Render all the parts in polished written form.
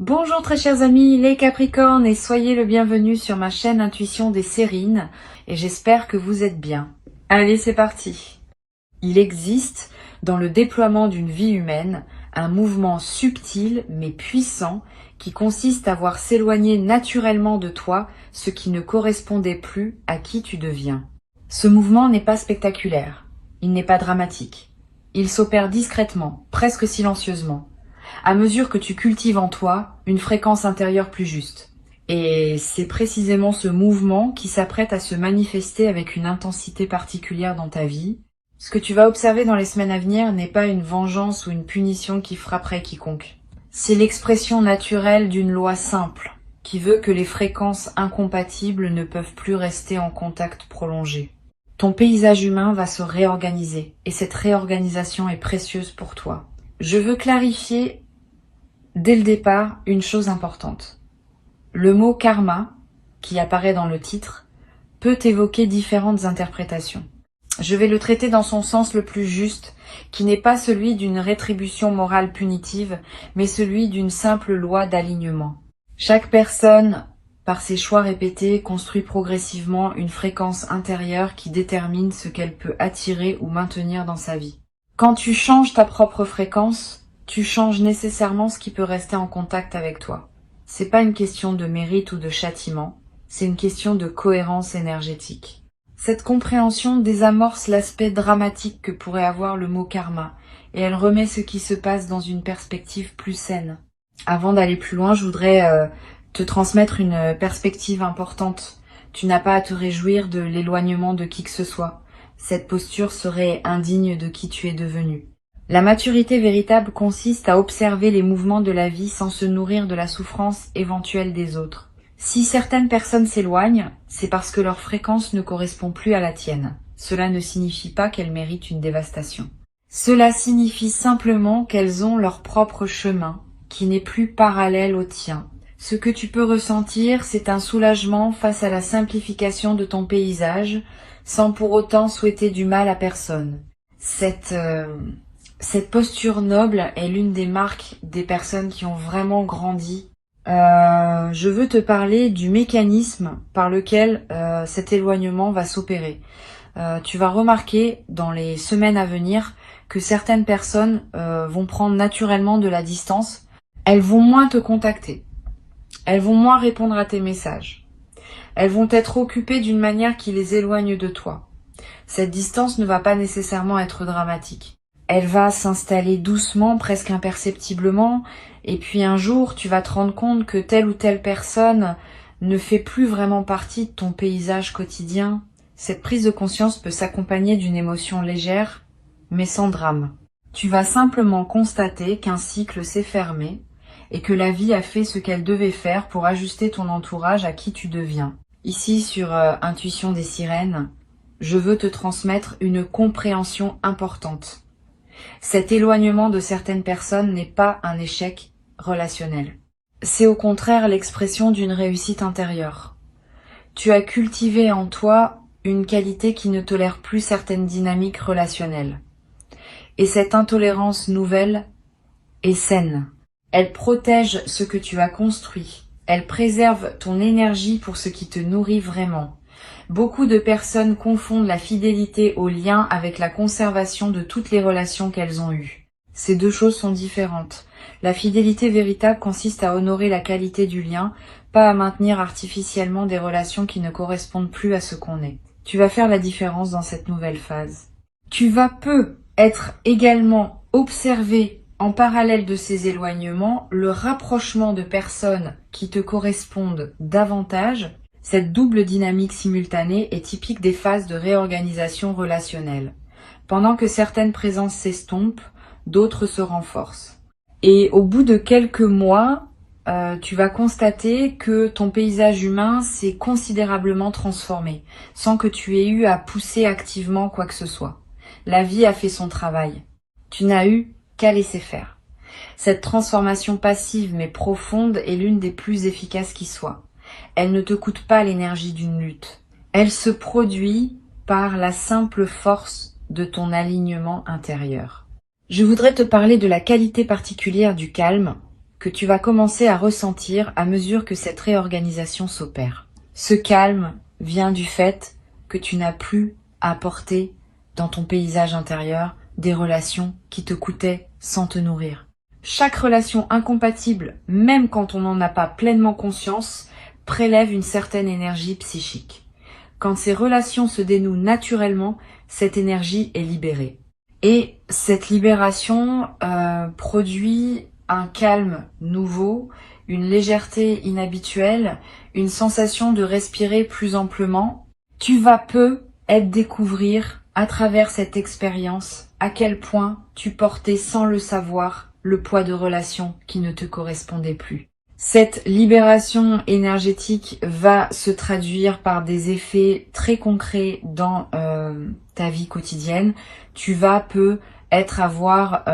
Bonjour très chers amis, les Capricornes, et soyez le bienvenu sur ma chaîne Intuition des Sérines, et j'espère que vous êtes bien. Allez, c'est parti. Il existe, dans le déploiement d'une vie humaine, un mouvement subtil mais puissant qui consiste à voir s'éloigner naturellement de toi ce qui ne correspondait plus à qui tu deviens. Ce mouvement n'est pas spectaculaire, il n'est pas dramatique. Il s'opère discrètement, presque silencieusement, à mesure que tu cultives en toi une fréquence intérieure plus juste. Et c'est précisément ce mouvement qui s'apprête à se manifester avec une intensité particulière dans ta vie. Ce que tu vas observer dans les semaines à venir n'est pas une vengeance ou une punition qui frapperait quiconque. C'est l'expression naturelle d'une loi simple, qui veut que les fréquences incompatibles ne peuvent plus rester en contact prolongé. Ton paysage humain va se réorganiser, et cette réorganisation est précieuse pour toi. Je veux clarifier dès le départ une chose importante. Le mot karma, qui apparaît dans le titre, peut évoquer différentes interprétations. Je vais le traiter dans son sens le plus juste, qui n'est pas celui d'une rétribution morale punitive, mais celui d'une simple loi d'alignement. Chaque personne, par ses choix répétés, construit progressivement une fréquence intérieure qui détermine ce qu'elle peut attirer ou maintenir dans sa vie. Quand tu changes ta propre fréquence, tu changes nécessairement ce qui peut rester en contact avec toi. C'est pas une question de mérite ou de châtiment, c'est une question de cohérence énergétique. Cette compréhension désamorce l'aspect dramatique que pourrait avoir le mot karma, et elle remet ce qui se passe dans une perspective plus saine. Avant d'aller plus loin, je voudrais te transmettre une perspective importante. Tu n'as pas à te réjouir de l'éloignement de qui que ce soit. Cette posture serait indigne de qui tu es devenu. La maturité véritable consiste à observer les mouvements de la vie sans se nourrir de la souffrance éventuelle des autres. Si certaines personnes s'éloignent, c'est parce que leur fréquence ne correspond plus à la tienne. Cela ne signifie pas qu'elles méritent une dévastation. Cela signifie simplement qu'elles ont leur propre chemin, qui n'est plus parallèle au tien. Ce que tu peux ressentir, c'est un soulagement face à la simplification de ton paysage, sans pour autant souhaiter du mal à personne. Cette posture noble est l'une des marques des personnes qui ont vraiment grandi. Je veux te parler du mécanisme par lequel cet éloignement va s'opérer. Tu vas remarquer dans les semaines à venir que certaines personnes vont prendre naturellement de la distance. Elles vont moins te contacter. Elles vont moins répondre à tes messages. Elles vont être occupées d'une manière qui les éloigne de toi. Cette distance ne va pas nécessairement être dramatique. Elle va s'installer doucement, presque imperceptiblement, et puis un jour, tu vas te rendre compte que telle ou telle personne ne fait plus vraiment partie de ton paysage quotidien. Cette prise de conscience peut s'accompagner d'une émotion légère, mais sans drame. Tu vas simplement constater qu'un cycle s'est fermé et que la vie a fait ce qu'elle devait faire pour ajuster ton entourage à qui tu deviens. Ici, sur Intuition des Sirènes, je veux te transmettre une compréhension importante. Cet éloignement de certaines personnes n'est pas un échec relationnel. C'est au contraire l'expression d'une réussite intérieure. Tu as cultivé en toi une qualité qui ne tolère plus certaines dynamiques relationnelles. Et cette intolérance nouvelle est saine. Elle protège ce que tu as construit. Elle préserve ton énergie pour ce qui te nourrit vraiment. Beaucoup de personnes confondent la fidélité au lien avec la conservation de toutes les relations qu'elles ont eues. Ces deux choses sont différentes. La fidélité véritable consiste à honorer la qualité du lien, pas à maintenir artificiellement des relations qui ne correspondent plus à ce qu'on est. Tu vas faire la différence dans cette nouvelle phase. Tu vas être également observé en parallèle de ces éloignements, le rapprochement de personnes qui te correspondent davantage. Cette double dynamique simultanée est typique des phases de réorganisation relationnelle. Pendant que certaines présences s'estompent, d'autres se renforcent. Et au bout de quelques mois, tu vas constater que ton paysage humain s'est considérablement transformé, sans que tu aies eu à pousser activement quoi que ce soit. La vie a fait son travail. Tu n'as eu qu'à laisser faire. Cette transformation passive mais profonde est l'une des plus efficaces qui soit. Elle ne te coûte pas l'énergie d'une lutte. Elle se produit par la simple force de ton alignement intérieur. Je voudrais te parler de la qualité particulière du calme que tu vas commencer à ressentir à mesure que cette réorganisation s'opère. Ce calme vient du fait que tu n'as plus à porter dans ton paysage intérieur des relations qui te coûtaient sans te nourrir. Chaque relation incompatible, même quand on n'en a pas pleinement conscience, prélève une certaine énergie psychique. Quand ces relations se dénouent naturellement, cette énergie est libérée. Et cette libération produit un calme nouveau, une légèreté inhabituelle, une sensation de respirer plus amplement. Tu vas peu découvrir à travers cette expérience à quel point tu portais sans le savoir le poids de relations qui ne te correspondaient plus. Cette libération énergétique va se traduire par des effets très concrets dans ta vie quotidienne. Tu vas avoir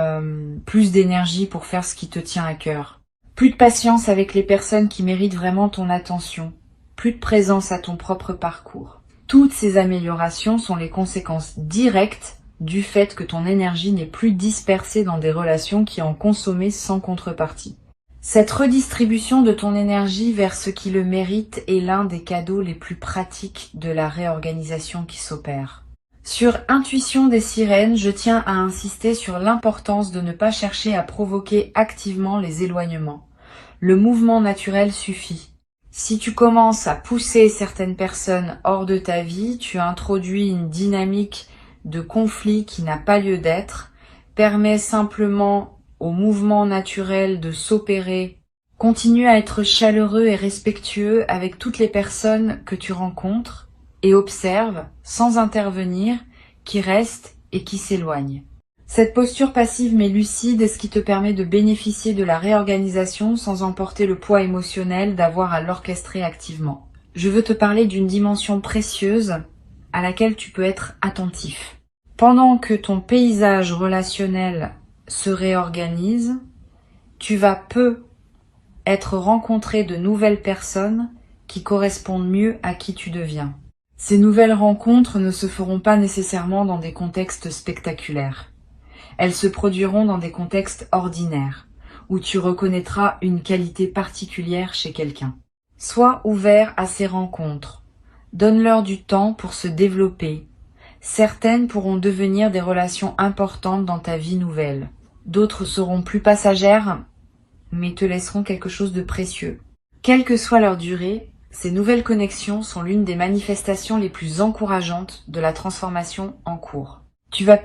plus d'énergie pour faire ce qui te tient à cœur. Plus de patience avec les personnes qui méritent vraiment ton attention. Plus de présence à ton propre parcours. Toutes ces améliorations sont les conséquences directes du fait que ton énergie n'est plus dispersée dans des relations qui en consommaient sans contrepartie. Cette redistribution de ton énergie vers ce qui le mérite est l'un des cadeaux les plus pratiques de la réorganisation qui s'opère. Sur Intuition des sirènes, je tiens à insister sur l'importance de ne pas chercher à provoquer activement les éloignements. Le mouvement naturel suffit. Si tu commences à pousser certaines personnes hors de ta vie, tu introduis une dynamique de conflit qui n'a pas lieu d'être, permet simplement au mouvement naturel de s'opérer. Continue à être chaleureux et respectueux avec toutes les personnes que tu rencontres et observe, sans intervenir, qui restent et qui s'éloignent. Cette posture passive mais lucide est ce qui te permet de bénéficier de la réorganisation sans emporter le poids émotionnel d'avoir à l'orchestrer activement. Je veux te parler d'une dimension précieuse à laquelle tu peux être attentif. Pendant que ton paysage relationnel se réorganise, tu vas être rencontré de nouvelles personnes qui correspondent mieux à qui tu deviens. Ces nouvelles rencontres ne se feront pas nécessairement dans des contextes spectaculaires. Elles se produiront dans des contextes ordinaires, où tu reconnaîtras une qualité particulière chez quelqu'un. Sois ouvert à ces rencontres. Donne-leur du temps pour se développer. Certaines pourront devenir des relations importantes dans ta vie nouvelle. D'autres seront plus passagères, mais te laisseront quelque chose de précieux. Quelle que soit leur durée, ces nouvelles connexions sont l'une des manifestations les plus encourageantes de la transformation en cours. Tu vas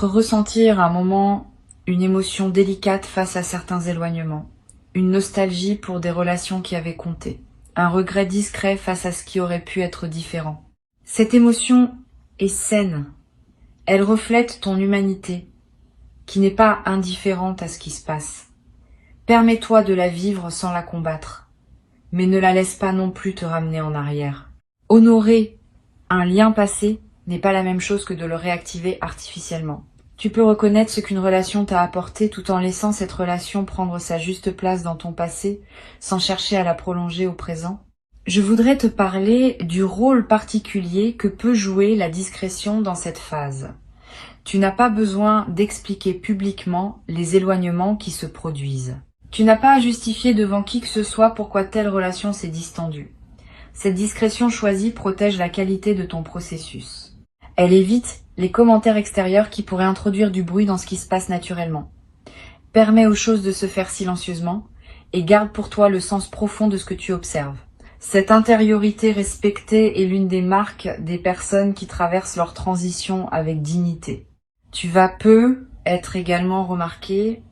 ressentir à un moment une émotion délicate face à certains éloignements, une nostalgie pour des relations qui avaient compté, un regret discret face à ce qui aurait pu être différent. Cette émotion est saine, elle reflète ton humanité, qui n'est pas indifférente à ce qui se passe. Permets-toi de la vivre sans la combattre, mais ne la laisse pas non plus te ramener en arrière. Honorer un lien passé n'est pas la même chose que de le réactiver artificiellement. Tu peux reconnaître ce qu'une relation t'a apporté tout en laissant cette relation prendre sa juste place dans ton passé, sans chercher à la prolonger au présent. Je voudrais te parler du rôle particulier que peut jouer la discrétion dans cette phase. Tu n'as pas besoin d'expliquer publiquement les éloignements qui se produisent. Tu n'as pas à justifier devant qui que ce soit pourquoi telle relation s'est distendue. Cette discrétion choisie protège la qualité de ton processus. Elle évite les commentaires extérieurs qui pourraient introduire du bruit dans ce qui se passe naturellement. Permet aux choses de se faire silencieusement et garde pour toi le sens profond de ce que tu observes. Cette intériorité respectée est l'une des marques des personnes qui traversent leur transition avec dignité. Tu vas être également remarqué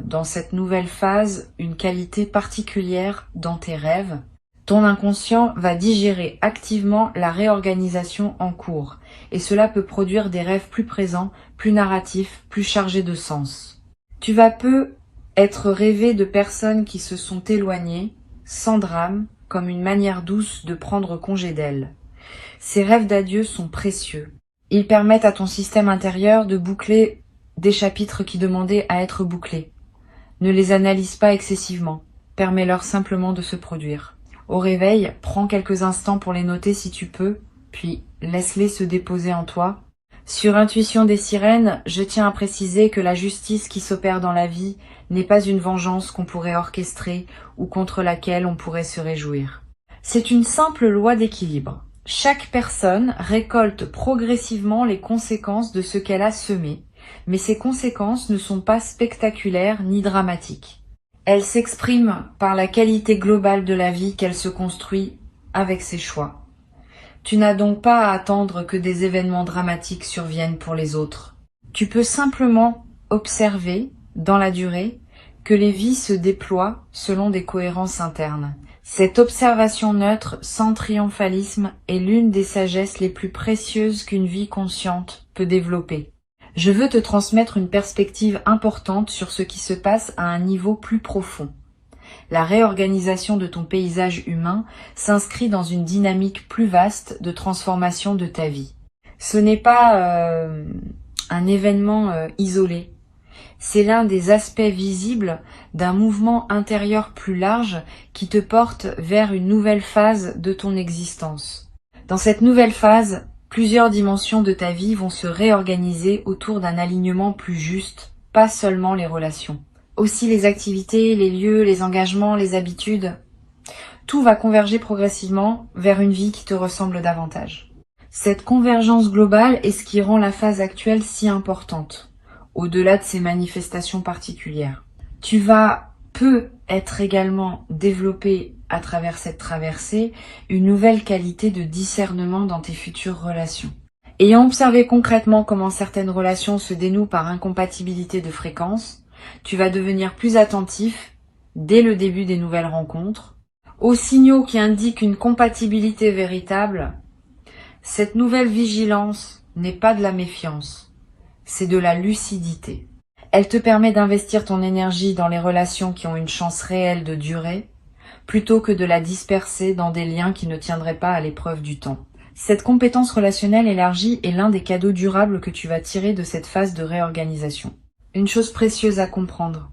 dans cette nouvelle phase une qualité particulière dans tes rêves. Ton inconscient va digérer activement la réorganisation en cours et cela peut produire des rêves plus présents, plus narratifs, plus chargés de sens. Tu vas être rêvé de personnes qui se sont éloignées, sans drame, comme une manière douce de prendre congé d'elles. Ces rêves d'adieu sont précieux. Ils permettent à ton système intérieur de boucler des chapitres qui demandaient à être bouclés. Ne les analyse pas excessivement, permets-leur simplement de se produire. Au réveil, prends quelques instants pour les noter si tu peux, puis laisse-les se déposer en toi. Sur Intuition des sirènes, je tiens à préciser que la justice qui s'opère dans la vie n'est pas une vengeance qu'on pourrait orchestrer ou contre laquelle on pourrait se réjouir. C'est une simple loi d'équilibre. Chaque personne récolte progressivement les conséquences de ce qu'elle a semé, mais ces conséquences ne sont pas spectaculaires ni dramatiques. Elles s'expriment par la qualité globale de la vie qu'elle se construit avec ses choix. Tu n'as donc pas à attendre que des événements dramatiques surviennent pour les autres. Tu peux simplement observer, dans la durée, que les vies se déploient selon des cohérences internes. Cette observation neutre, sans triomphalisme, est l'une des sagesses les plus précieuses qu'une vie consciente peut développer. Je veux te transmettre une perspective importante sur ce qui se passe à un niveau plus profond. La réorganisation de ton paysage humain s'inscrit dans une dynamique plus vaste de transformation de ta vie. Ce n'est pas un événement isolé. C'est l'un des aspects visibles d'un mouvement intérieur plus large qui te porte vers une nouvelle phase de ton existence. Dans cette nouvelle phase, plusieurs dimensions de ta vie vont se réorganiser autour d'un alignement plus juste, pas seulement les relations. Aussi les activités, les lieux, les engagements, les habitudes. Tout va converger progressivement vers une vie qui te ressemble davantage. Cette convergence globale est ce qui rend la phase actuelle si importante, au-delà de ses manifestations particulières. Tu vas être également développé à travers cette traversée une nouvelle qualité de discernement dans tes futures relations. Ayant observé concrètement comment certaines relations se dénouent par incompatibilité de fréquence, tu vas devenir plus attentif, dès le début des nouvelles rencontres, aux signaux qui indiquent une compatibilité véritable. Cette nouvelle vigilance n'est pas de la méfiance, c'est de la lucidité. Elle te permet d'investir ton énergie dans les relations qui ont une chance réelle de durer, plutôt que de la disperser dans des liens qui ne tiendraient pas à l'épreuve du temps. Cette compétence relationnelle élargie est l'un des cadeaux durables que tu vas tirer de cette phase de réorganisation. Une chose précieuse à comprendre.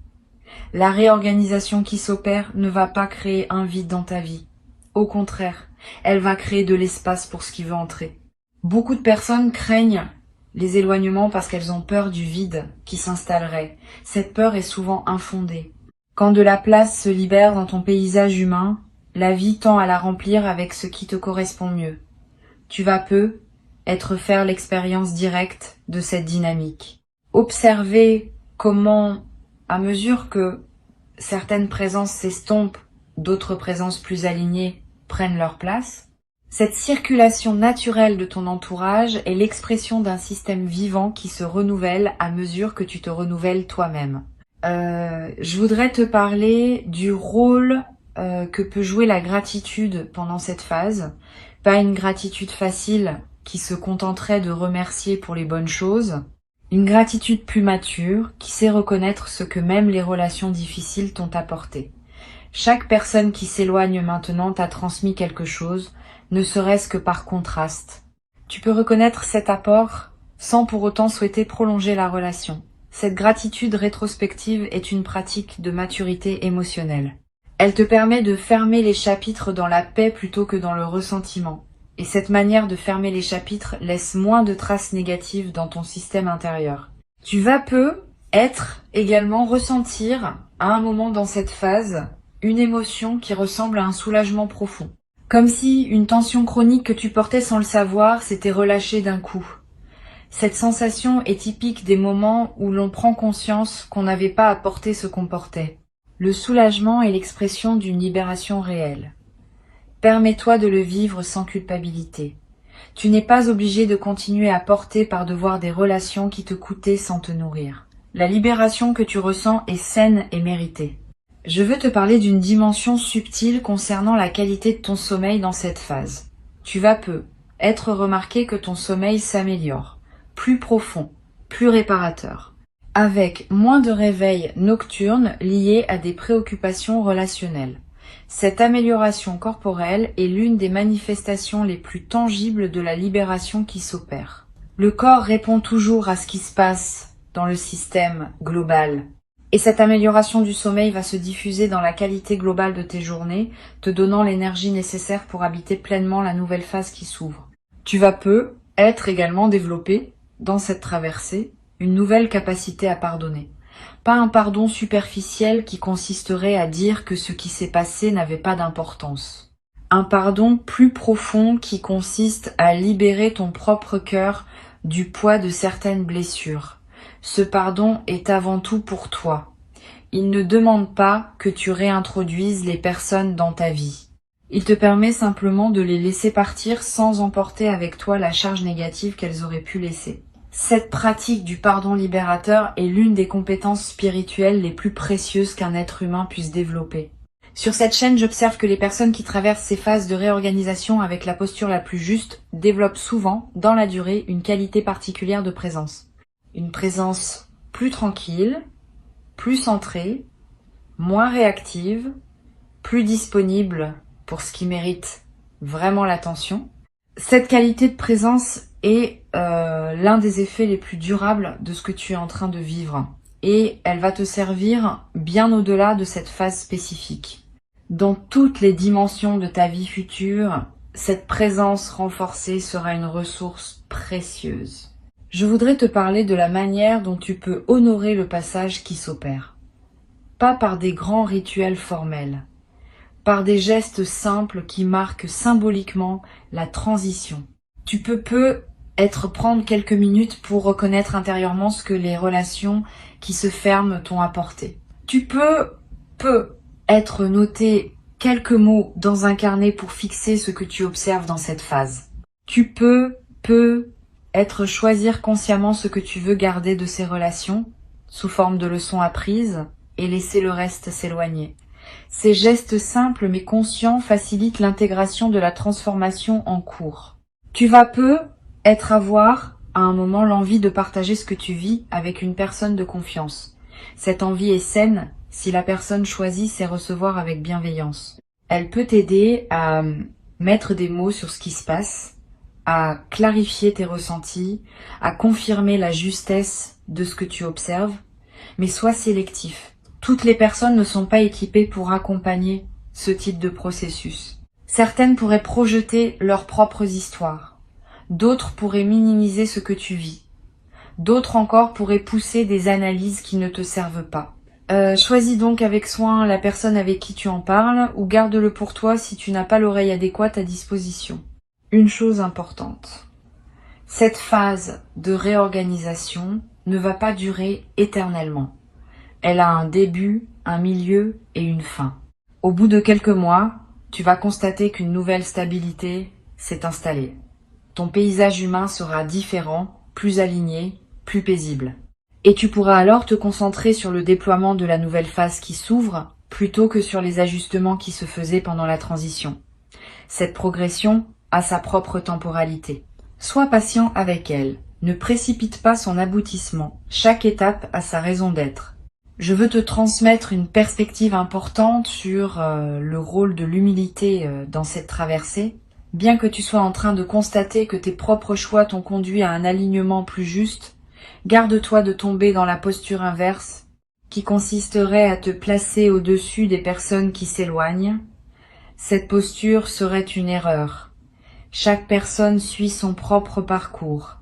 La réorganisation qui s'opère ne va pas créer un vide dans ta vie. Au contraire, elle va créer de l'espace pour ce qui veut entrer. Beaucoup de personnes craignent les éloignements parce qu'elles ont peur du vide qui s'installerait. Cette peur est souvent infondée. Quand de la place se libère dans ton paysage humain, la vie tend à la remplir avec ce qui te correspond mieux. Tu vas faire l'expérience directe de cette dynamique. Observer comment, à mesure que certaines présences s'estompent, d'autres présences plus alignées prennent leur place. Cette circulation naturelle de ton entourage est l'expression d'un système vivant qui se renouvelle à mesure que tu te renouvelles toi-même. Je voudrais te parler du rôle que peut jouer la gratitude pendant cette phase. Pas une gratitude facile qui se contenterait de remercier pour les bonnes choses. Une gratitude plus mature qui sait reconnaître ce que même les relations difficiles t'ont apporté. Chaque personne qui s'éloigne maintenant t'a transmis quelque chose, ne serait-ce que par contraste. Tu peux reconnaître cet apport sans pour autant souhaiter prolonger la relation. Cette gratitude rétrospective est une pratique de maturité émotionnelle. Elle te permet de fermer les chapitres dans la paix plutôt que dans le ressentiment. Et cette manière de fermer les chapitres laisse moins de traces négatives dans ton système intérieur. Tu vas également ressentir, à un moment dans cette phase, une émotion qui ressemble à un soulagement profond. Comme si une tension chronique que tu portais sans le savoir s'était relâchée d'un coup. Cette sensation est typique des moments où l'on prend conscience qu'on n'avait pas à porter ce qu'on portait. Le soulagement est l'expression d'une libération réelle. Permets-toi de le vivre sans culpabilité. Tu n'es pas obligé de continuer à porter par devoir des relations qui te coûtaient sans te nourrir. La libération que tu ressens est saine et méritée. Je veux te parler d'une dimension subtile concernant la qualité de ton sommeil dans cette phase. Tu vas être remarqué que ton sommeil s'améliore, plus profond, plus réparateur, avec moins de réveils nocturnes liés à des préoccupations relationnelles. Cette amélioration corporelle est l'une des manifestations les plus tangibles de la libération qui s'opère. Le corps répond toujours à ce qui se passe dans le système global. Et cette amélioration du sommeil va se diffuser dans la qualité globale de tes journées, te donnant l'énergie nécessaire pour habiter pleinement la nouvelle phase qui s'ouvre. Tu vas être également développé dans cette traversée, une nouvelle capacité à pardonner. Pas un pardon superficiel qui consisterait à dire que ce qui s'est passé n'avait pas d'importance. Un pardon plus profond qui consiste à libérer ton propre cœur du poids de certaines blessures. Ce pardon est avant tout pour toi. Il ne demande pas que tu réintroduises les personnes dans ta vie. Il te permet simplement de les laisser partir sans emporter avec toi la charge négative qu'elles auraient pu laisser. Cette pratique du pardon libérateur est l'une des compétences spirituelles les plus précieuses qu'un être humain puisse développer. Sur cette chaîne, j'observe que les personnes qui traversent ces phases de réorganisation avec la posture la plus juste développent souvent, dans la durée, une qualité particulière de présence. Une présence plus tranquille, plus centrée, moins réactive, plus disponible pour ce qui mérite vraiment l'attention. Cette qualité de présence est l'un des effets les plus durables de ce que tu es en train de vivre. Et elle va te servir bien au-delà de cette phase spécifique. Dans toutes les dimensions de ta vie future, cette présence renforcée sera une ressource précieuse. Je voudrais te parler de la manière dont tu peux honorer le passage qui s'opère. Pas par des grands rituels formels, par des gestes simples qui marquent symboliquement la transition. Tu peux prendre quelques minutes pour reconnaître intérieurement ce que les relations qui se ferment t'ont apporté. Tu peux être noté quelques mots dans un carnet pour fixer ce que tu observes dans cette phase. Tu peux choisir consciemment ce que tu veux garder de ces relations sous forme de leçons apprises et laisser le reste s'éloigner. Ces gestes simples mais conscients facilitent l'intégration de la transformation en cours. Tu vas avoir à un moment l'envie de partager ce que tu vis avec une personne de confiance. Cette envie est saine si la personne choisit sait recevoir avec bienveillance. Elle peut t'aider à mettre des mots sur ce qui se passe, à clarifier tes ressentis, à confirmer la justesse de ce que tu observes, mais sois sélectif. Toutes les personnes ne sont pas équipées pour accompagner ce type de processus. Certaines pourraient projeter leurs propres histoires. D'autres pourraient minimiser ce que tu vis. D'autres encore pourraient pousser des analyses qui ne te servent pas. Choisis donc avec soin la personne avec qui tu en parles ou garde-le pour toi si tu n'as pas l'oreille adéquate à disposition. Une chose importante. Cette phase de réorganisation ne va pas durer éternellement. Elle a un début, un milieu et une fin. Au bout de quelques mois, tu vas constater qu'une nouvelle stabilité s'est installée. Ton paysage humain sera différent, plus aligné, plus paisible. Et tu pourras alors te concentrer sur le déploiement de la nouvelle phase qui s'ouvre, plutôt que sur les ajustements qui se faisaient pendant la transition. Cette progression a sa propre temporalité. Sois patient avec elle. Ne précipite pas son aboutissement. Chaque étape a sa raison d'être. Je veux te transmettre une perspective importante sur le rôle de l'humilité dans cette traversée. Bien que tu sois en train de constater que tes propres choix t'ont conduit à un alignement plus juste, garde-toi de tomber dans la posture inverse, qui consisterait à te placer au-dessus des personnes qui s'éloignent. Cette posture serait une erreur. Chaque personne suit son propre parcours,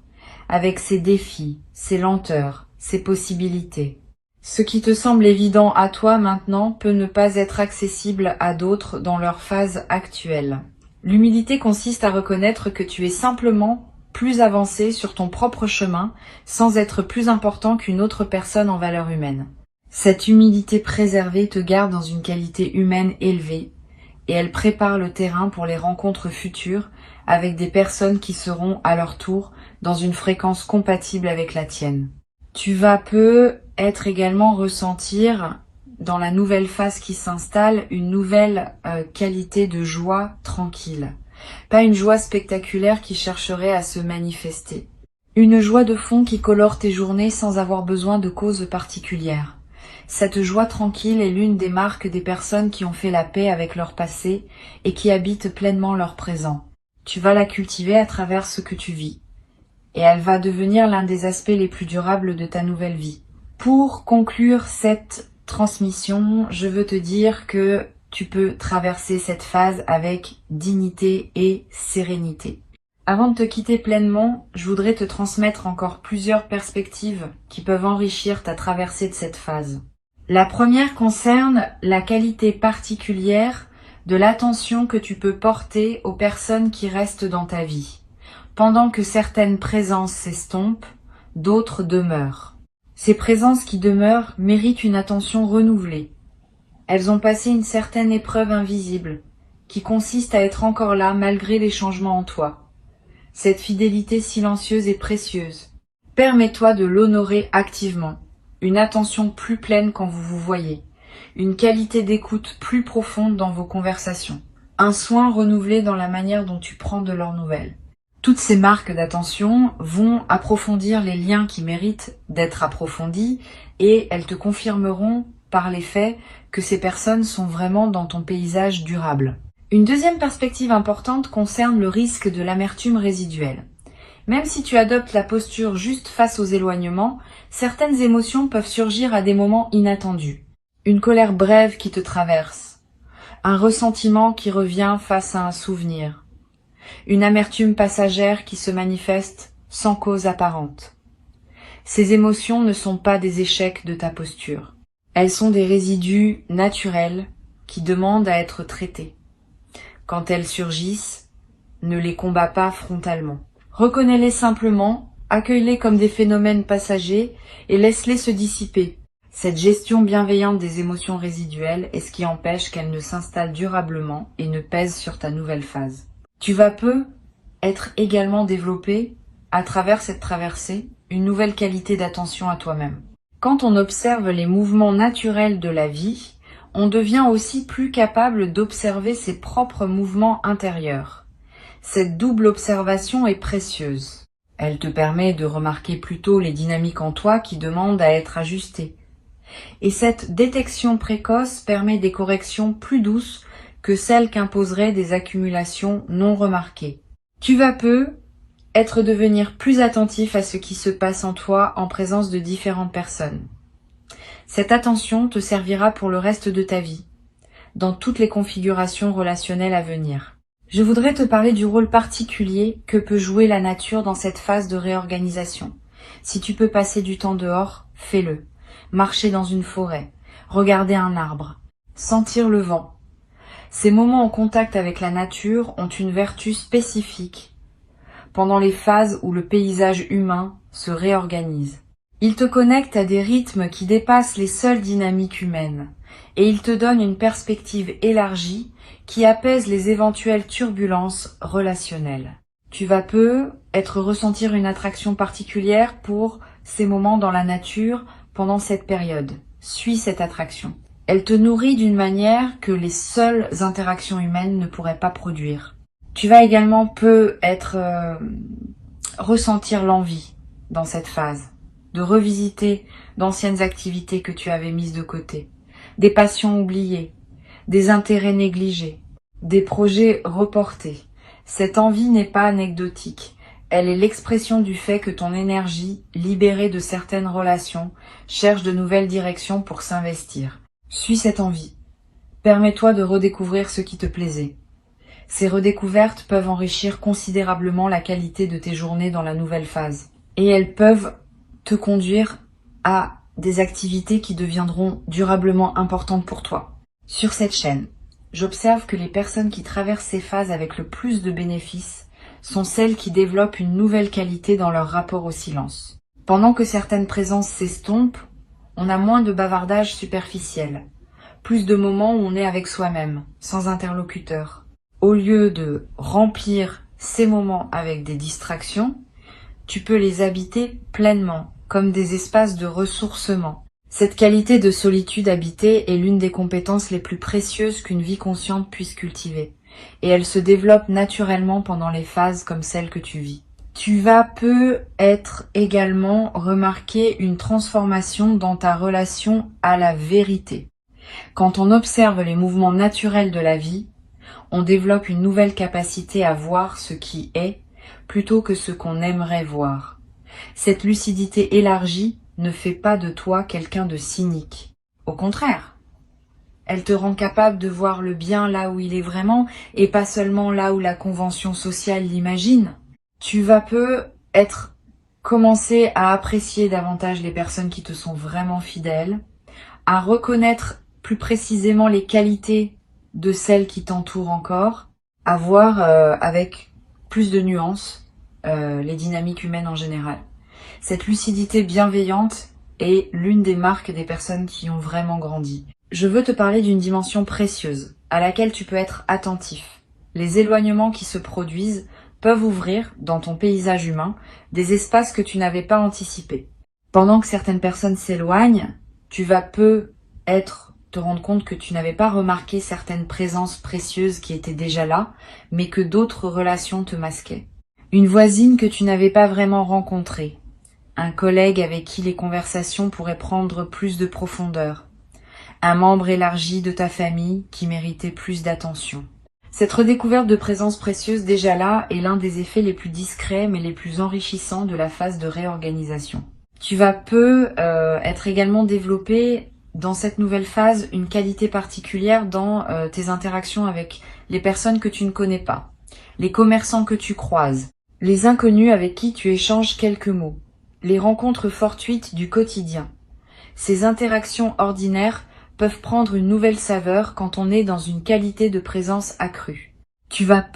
avec ses défis, ses lenteurs, ses possibilités. Ce qui te semble évident à toi maintenant peut ne pas être accessible à d'autres dans leur phase actuelle. L'humilité consiste à reconnaître que tu es simplement plus avancé sur ton propre chemin sans être plus important qu'une autre personne en valeur humaine. Cette humilité préservée te garde dans une qualité humaine élevée et elle prépare le terrain pour les rencontres futures avec des personnes qui seront à leur tour dans une fréquence compatible avec la tienne. Tu vas être également ressentir dans la nouvelle phase qui s'installe une nouvelle qualité de joie tranquille. Pas une joie spectaculaire qui chercherait à se manifester. Une joie de fond qui colore tes journées sans avoir besoin de causes particulières. Cette joie tranquille est l'une des marques des personnes qui ont fait la paix avec leur passé et qui habitent pleinement leur présent. Tu vas la cultiver à travers ce que tu vis. Et elle va devenir l'un des aspects les plus durables de ta nouvelle vie. Pour conclure cette transmission, je veux te dire que tu peux traverser cette phase avec dignité et sérénité. Avant de te quitter pleinement, je voudrais te transmettre encore plusieurs perspectives qui peuvent enrichir ta traversée de cette phase. La première concerne la qualité particulière de l'attention que tu peux porter aux personnes qui restent dans ta vie. Pendant que certaines présences s'estompent, d'autres demeurent. Ces présences qui demeurent méritent une attention renouvelée. Elles ont passé une certaine épreuve invisible, qui consiste à être encore là malgré les changements en toi. Cette fidélité silencieuse est précieuse. Permets-toi de l'honorer activement. Une attention plus pleine quand vous vous voyez. Une qualité d'écoute plus profonde dans vos conversations. Un soin renouvelé dans la manière dont tu prends de leurs nouvelles. Toutes ces marques d'attention vont approfondir les liens qui méritent d'être approfondis et elles te confirmeront par les faits que ces personnes sont vraiment dans ton paysage durable. Une deuxième perspective importante concerne le risque de l'amertume résiduelle. Même si tu adoptes la posture juste face aux éloignements, certaines émotions peuvent surgir à des moments inattendus. Une colère brève qui te traverse, un ressentiment qui revient face à un souvenir, une amertume passagère qui se manifeste sans cause apparente. Ces émotions ne sont pas des échecs de ta posture. Elles sont des résidus naturels qui demandent à être traités. Quand elles surgissent, ne les combats pas frontalement. Reconnais-les simplement, accueille-les comme des phénomènes passagers et laisse-les se dissiper. Cette gestion bienveillante des émotions résiduelles est ce qui empêche qu'elles ne s'installent durablement et ne pèsent sur ta nouvelle phase. Tu vas peu être également développé, à travers cette traversée, une nouvelle qualité d'attention à toi-même. Quand on observe les mouvements naturels de la vie, on devient aussi plus capable d'observer ses propres mouvements intérieurs. Cette double observation est précieuse. Elle te permet de remarquer plutôt les dynamiques en toi qui demandent à être ajustées. Et cette détection précoce permet des corrections plus douces que celles qu'imposeraient des accumulations non remarquées. Tu vas peu devenir plus attentif à ce qui se passe en toi en présence de différentes personnes. Cette attention te servira pour le reste de ta vie, dans toutes les configurations relationnelles à venir. Je voudrais te parler du rôle particulier que peut jouer la nature dans cette phase de réorganisation. Si tu peux passer du temps dehors, fais-le. Marcher dans une forêt, regarder un arbre, sentir le vent. Ces moments en contact avec la nature ont une vertu spécifique pendant les phases où le paysage humain se réorganise. Ils te connectent à des rythmes qui dépassent les seules dynamiques humaines et ils te donnent une perspective élargie qui apaise les éventuelles turbulences relationnelles. Tu vas peu ressentir une attraction particulière pour ces moments dans la nature pendant cette période. Suis cette attraction. Elle te nourrit d'une manière que les seules interactions humaines ne pourraient pas produire. Tu vas également ressentir l'envie dans cette phase, de revisiter d'anciennes activités que tu avais mises de côté, des passions oubliées, des intérêts négligés, des projets reportés. Cette envie n'est pas anecdotique, elle est l'expression du fait que ton énergie, libérée de certaines relations, cherche de nouvelles directions pour s'investir. Suis cette envie. Permets-toi de redécouvrir ce qui te plaisait. Ces redécouvertes peuvent enrichir considérablement la qualité de tes journées dans la nouvelle phase. Et elles peuvent te conduire à des activités qui deviendront durablement importantes pour toi. Sur cette chaîne, j'observe que les personnes qui traversent ces phases avec le plus de bénéfices sont celles qui développent une nouvelle qualité dans leur rapport au silence. Pendant que certaines présences s'estompent, on a moins de bavardage superficiel, plus de moments où on est avec soi-même, sans interlocuteur. Au lieu de remplir ces moments avec des distractions, tu peux les habiter pleinement, comme des espaces de ressourcement. Cette qualité de solitude habitée est l'une des compétences les plus précieuses qu'une vie consciente puisse cultiver, et elle se développe naturellement pendant les phases comme celle que tu vis. Tu vas peu également remarquer une transformation dans ta relation à la vérité. Quand on observe les mouvements naturels de la vie, on développe une nouvelle capacité à voir ce qui est plutôt que ce qu'on aimerait voir. Cette lucidité élargie ne fait pas de toi quelqu'un de cynique. Au contraire, elle te rend capable de voir le bien là où il est vraiment et pas seulement là où la convention sociale l'imagine. Tu vas commencer à apprécier davantage les personnes qui te sont vraiment fidèles, à reconnaître plus précisément les qualités de celles qui t'entourent encore, à voir avec plus de nuances les dynamiques humaines en général. Cette lucidité bienveillante est l'une des marques des personnes qui ont vraiment grandi. Je veux te parler d'une dimension précieuse, à laquelle tu peux être attentif. Les éloignements qui se produisent peuvent ouvrir, dans ton paysage humain, des espaces que tu n'avais pas anticipés. Pendant que certaines personnes s'éloignent, tu vas te rendre compte que tu n'avais pas remarqué certaines présences précieuses qui étaient déjà là, mais que d'autres relations te masquaient. Une voisine que tu n'avais pas vraiment rencontrée, un collègue avec qui les conversations pourraient prendre plus de profondeur, un membre élargi de ta famille qui méritait plus d'attention. Cette redécouverte de présence précieuse déjà là est l'un des effets les plus discrets mais les plus enrichissants de la phase de réorganisation. Tu vas être également développé dans cette nouvelle phase une qualité particulière dans tes interactions avec les personnes que tu ne connais pas, les commerçants que tu croises, les inconnus avec qui tu échanges quelques mots, les rencontres fortuites du quotidien. Ces interactions ordinaires peuvent prendre une nouvelle saveur quand on est dans une qualité de présence accrue. Tu vas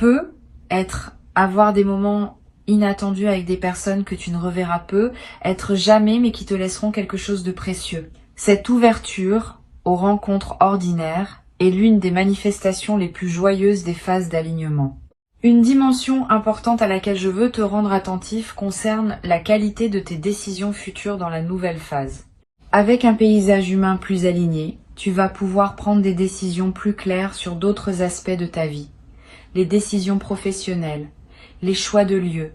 avoir des moments inattendus avec des personnes que tu ne reverras peu, être jamais mais qui te laisseront quelque chose de précieux. Cette ouverture aux rencontres ordinaires est l'une des manifestations les plus joyeuses des phases d'alignement. Une dimension importante à laquelle je veux te rendre attentif concerne la qualité de tes décisions futures dans la nouvelle phase. Avec un paysage humain plus aligné, tu vas pouvoir prendre des décisions plus claires sur d'autres aspects de ta vie. Les décisions professionnelles, les choix de lieu,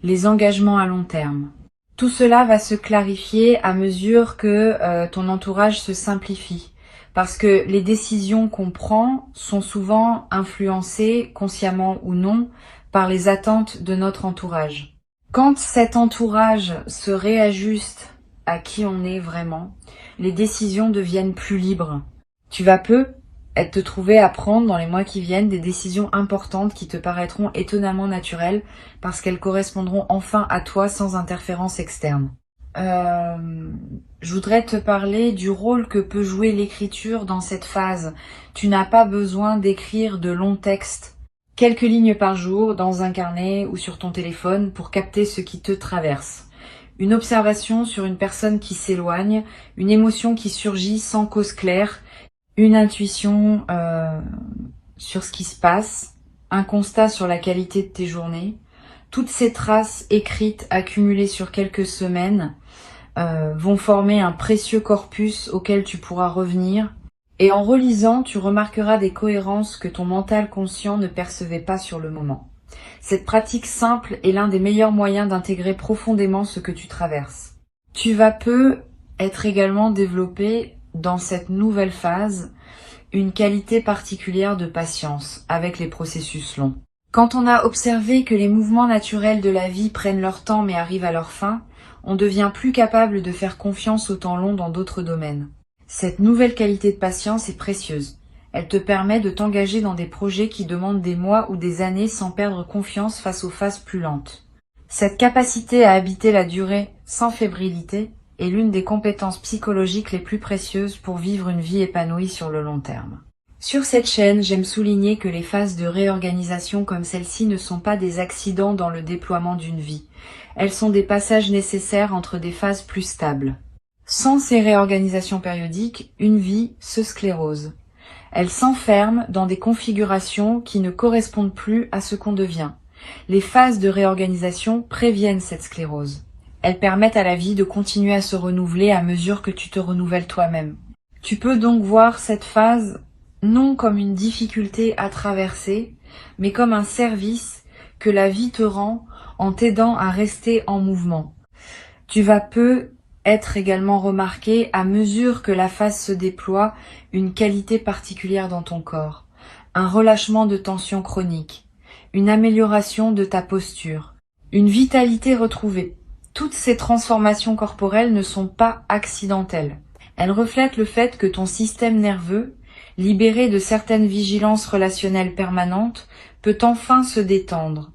les engagements à long terme. Tout cela va se clarifier à mesure que ton entourage se simplifie. Parce que les décisions qu'on prend sont souvent influencées, consciemment ou non, par les attentes de notre entourage. Quand cet entourage se réajuste à qui on est vraiment, les décisions deviennent plus libres. Tu vas te trouver à prendre dans les mois qui viennent des décisions importantes qui te paraîtront étonnamment naturelles parce qu'elles correspondront enfin à toi sans interférence externe. Je voudrais te parler du rôle que peut jouer l'écriture dans cette phase. Tu n'as pas besoin d'écrire de longs textes, quelques lignes par jour dans un carnet ou sur ton téléphone pour capter ce qui te traverse. Une observation sur une personne qui s'éloigne, une émotion qui surgit sans cause claire, une intuition sur ce qui se passe, un constat sur la qualité de tes journées. Toutes ces traces écrites accumulées sur quelques semaines vont former un précieux corpus auquel tu pourras revenir. Et en relisant, tu remarqueras des cohérences que ton mental conscient ne percevait pas sur le moment. Cette pratique simple est l'un des meilleurs moyens d'intégrer profondément ce que tu traverses. Tu vas être également développé dans cette nouvelle phase une qualité particulière de patience avec les processus longs. Quand on a observé que les mouvements naturels de la vie prennent leur temps mais arrivent à leur fin, on devient plus capable de faire confiance au temps long dans d'autres domaines. Cette nouvelle qualité de patience est précieuse. Elle te permet de t'engager dans des projets qui demandent des mois ou des années sans perdre confiance face aux phases plus lentes. Cette capacité à habiter la durée sans fébrilité est l'une des compétences psychologiques les plus précieuses pour vivre une vie épanouie sur le long terme. Sur cette chaîne, j'aime souligner que les phases de réorganisation comme celle-ci ne sont pas des accidents dans le déploiement d'une vie. Elles sont des passages nécessaires entre des phases plus stables. Sans ces réorganisations périodiques, une vie se sclérose. Elle s'enferme dans des configurations qui ne correspondent plus à ce qu'on devient. Les phases de réorganisation préviennent cette sclérose. Elles permettent à la vie de continuer à se renouveler à mesure que tu te renouvelles toi-même. Tu peux donc voir cette phase non comme une difficulté à traverser, mais comme un service que la vie te rend en t'aidant à rester en mouvement. Tu vas être également remarqué à mesure que la phase se déploie une qualité particulière dans ton corps, un relâchement de tension chronique, une amélioration de ta posture, une vitalité retrouvée. Toutes ces transformations corporelles ne sont pas accidentelles. Elles reflètent le fait que ton système nerveux, libéré de certaines vigilances relationnelles permanentes, peut enfin se détendre.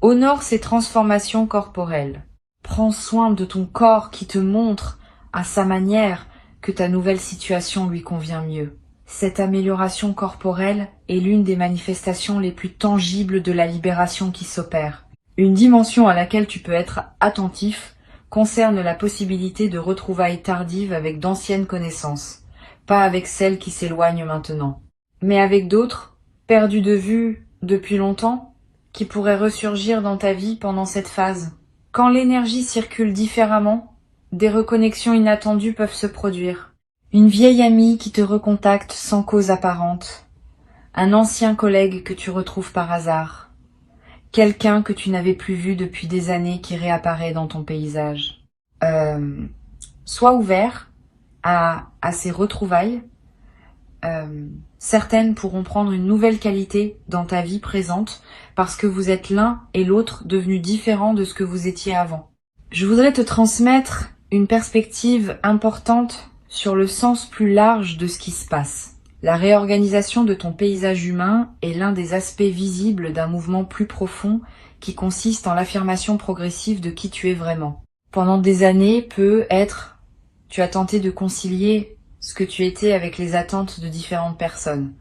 Honore ces transformations corporelles. Prends soin de ton corps qui te montre, à sa manière, que ta nouvelle situation lui convient mieux. Cette amélioration corporelle est l'une des manifestations les plus tangibles de la libération qui s'opère. Une dimension à laquelle tu peux être attentif concerne la possibilité de retrouvailles tardives avec d'anciennes connaissances, pas avec celles qui s'éloignent maintenant, mais avec d'autres, perdues de vue depuis longtemps, qui pourraient ressurgir dans ta vie pendant cette phase. Quand l'énergie circule différemment, des reconnexions inattendues peuvent se produire. Une vieille amie qui te recontacte sans cause apparente, un ancien collègue que tu retrouves par hasard, quelqu'un que tu n'avais plus vu depuis des années qui réapparaît dans ton paysage. Sois ouvert à ces retrouvailles. Certaines pourront prendre une nouvelle qualité dans ta vie présente parce que vous êtes l'un et l'autre devenus différents de ce que vous étiez avant. Je voudrais te transmettre une perspective importante sur le sens plus large de ce qui se passe. La réorganisation de ton paysage humain est l'un des aspects visibles d'un mouvement plus profond qui consiste en l'affirmation progressive de qui tu es vraiment. Pendant des années, tu as tenté de concilier ce que tu étais avec les attentes de différentes personnes.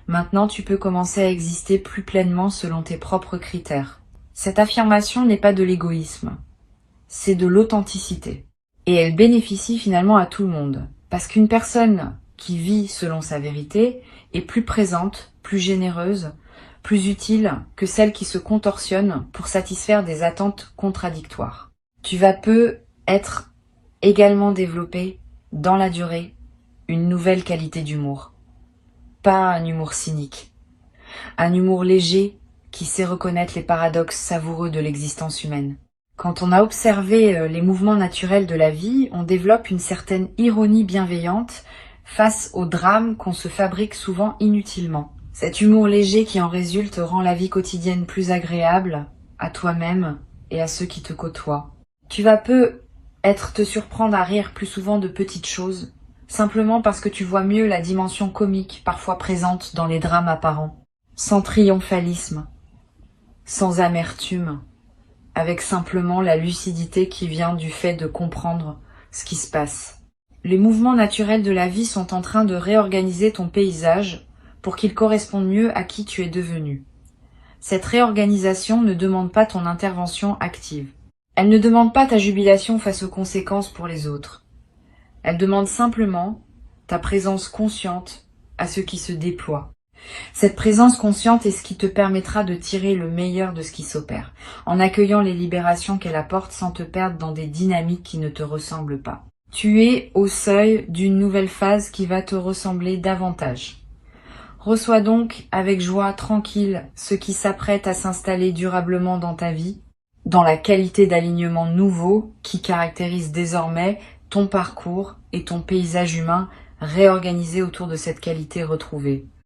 Maintenant, tu peux commencer à exister plus pleinement selon tes propres critères. Cette affirmation n'est pas de l'égoïsme, c'est de l'authenticité. Et elle bénéficie finalement à tout le monde. Parce qu'une personne qui vit selon sa vérité est plus présente, plus généreuse, plus utile que celle qui se contorsionne pour satisfaire des attentes contradictoires. Tu vas être également développé dans la durée une nouvelle qualité d'humour. Pas un humour cynique. Un humour léger qui sait reconnaître les paradoxes savoureux de l'existence humaine. Quand on a observé les mouvements naturels de la vie, on développe une certaine ironie bienveillante face aux drames qu'on se fabrique souvent inutilement. Cet humour léger qui en résulte rend la vie quotidienne plus agréable à toi-même et à ceux qui te côtoient. Tu vas te surprendre à rire plus souvent de petites choses, simplement parce que tu vois mieux la dimension comique parfois présente dans les drames apparents. Sans triomphalisme, sans amertume, avec simplement la lucidité qui vient du fait de comprendre ce qui se passe. Les mouvements naturels de la vie sont en train de réorganiser ton paysage pour qu'il corresponde mieux à qui tu es devenu. Cette réorganisation ne demande pas ton intervention active. Elle ne demande pas ta jubilation face aux conséquences pour les autres. Elle demande simplement ta présence consciente à ce qui se déploie. Cette présence consciente est ce qui te permettra de tirer le meilleur de ce qui s'opère, en accueillant les libérations qu'elle apporte sans te perdre dans des dynamiques qui ne te ressemblent pas. Tu es au seuil d'une nouvelle phase qui va te ressembler davantage. Reçois donc avec joie tranquille ce qui s'apprête à s'installer durablement dans ta vie, dans la qualité d'alignement nouveau qui caractérise désormais ton parcours et ton paysage humain réorganisé autour de cette qualité retrouvée.